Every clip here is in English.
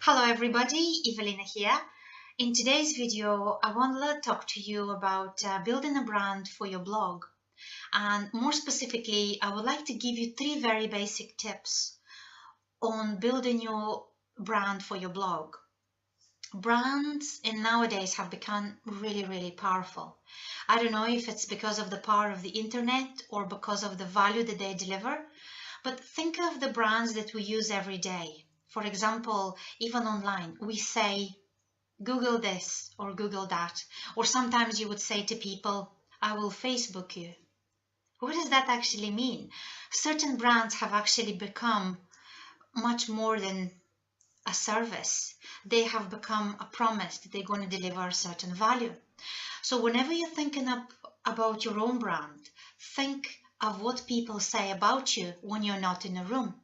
Hello everybody, Ivelina here. In today's video, I want to talk to you about building a brand for your blog. And more specifically, I would like to give you 3 very basic tips on building your brand for your blog. Brands in nowadays have become really powerful. I don't know if it's because of the power of the internet or because of the value that they deliver, but think of the brands that we use every day. For example, even online, we say, Google this or Google that. Or sometimes you would say to people, I will Facebook you. What does that actually mean? Certain brands have actually become much more than a service. They have become a promise that they're going to deliver a certain value. So whenever you're thinking about your own brand, think of what people say about you when you're not in a room.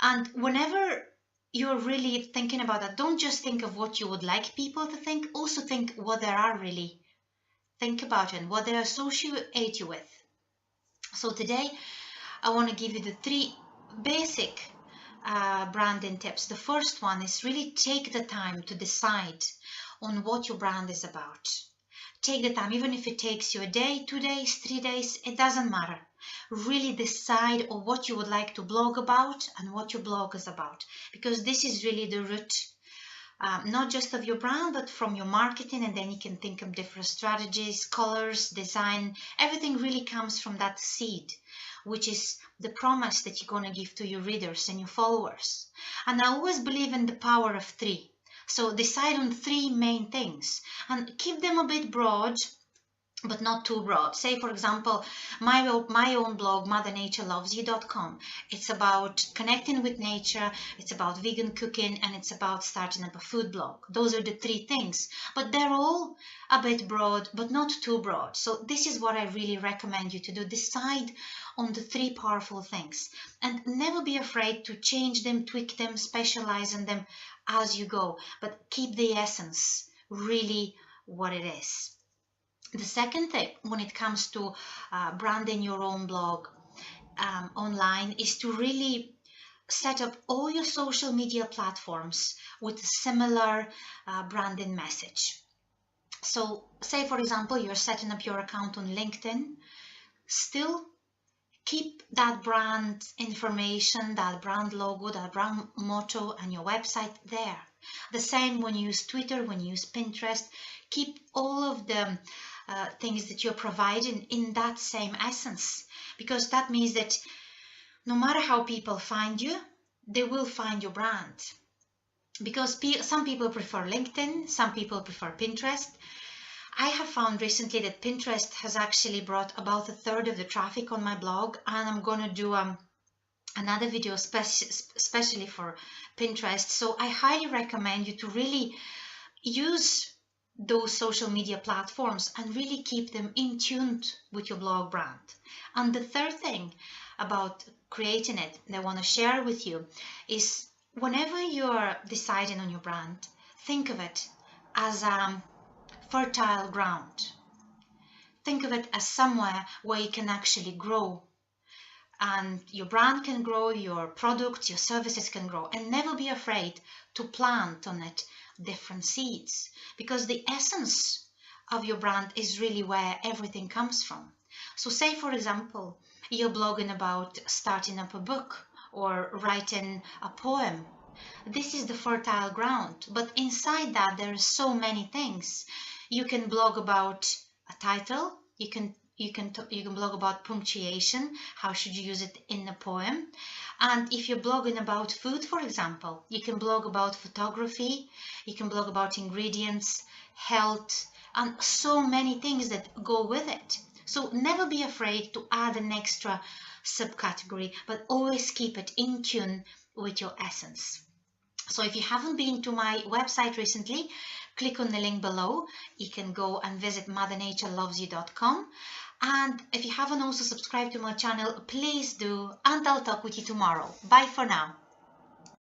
And whenever you're really thinking about that, don't just think of what you would like people to think, also think what they are really. Think about it and what they associate you with. So today, I want to give you the 3 basic branding tips. The first one is really take the time to decide on what your brand is about. Take the time, even if it takes you a day, 2 days, 3 days, it doesn't matter. Really decide on what you would like to blog about and what your blog is about, because this is really the root, not just of your brand, but from your marketing, and then you can think of different strategies, colors, design. Everything really comes from that seed, which is the promise that you're going to give to your readers and your followers. And I always believe in the power of 3. So decide on 3 main things and keep them a bit broad, but not too broad. Say, for example, my own blog, mothernaturelovesyou.com. It's about connecting with nature, it's about vegan cooking, and it's about starting up a food blog. Those are the 3 things, but they're all a bit broad, but not too broad. So this is what I really recommend you to do. Decide on the 3 powerful things and never be afraid to change them, tweak them, specialize in them as you go, but keep the essence really what it is. The second thing when it comes to branding your own blog online is to really set up all your social media platforms with a similar branding message. So say, for example, you're setting up your account on LinkedIn, still keep that brand information, that brand logo, that brand motto and your website there. The same when you use Twitter, when you use Pinterest, keep all of the things that you're providing in that same essence, because that means that no matter how people find you, they will find your brand. Because some people prefer LinkedIn, some people prefer Pinterest. I have found recently that Pinterest has actually brought about 1/3 of the traffic on my blog, and I'm going to do another video especially for Pinterest. So I highly recommend you to really use those social media platforms and really keep them in tune with your blog brand. And the third thing about creating it that I want to share with you is whenever you're deciding on your brand, think of it as fertile ground. Think of it as somewhere where you can actually grow, and your brand can grow, your products, your services can grow, and never be afraid to plant on it different seeds, because the essence of your brand is really where everything comes from. So say, for example, you're blogging about starting up a book or writing a poem. This is the fertile ground, but inside that there are so many things. You can blog about a title, you can blog about punctuation, how should you use it in a poem. And if you're blogging about food, for example, you can blog about photography, you can blog about ingredients, health, and so many things that go with it. So never be afraid to add an extra subcategory, but always keep it in tune with your essence. So if you haven't been to my website recently, click on the link below. You can go and visit mothernaturelovesyou.com. And if you haven't also subscribed to my channel, please do, and I'll talk with you tomorrow. Bye for now.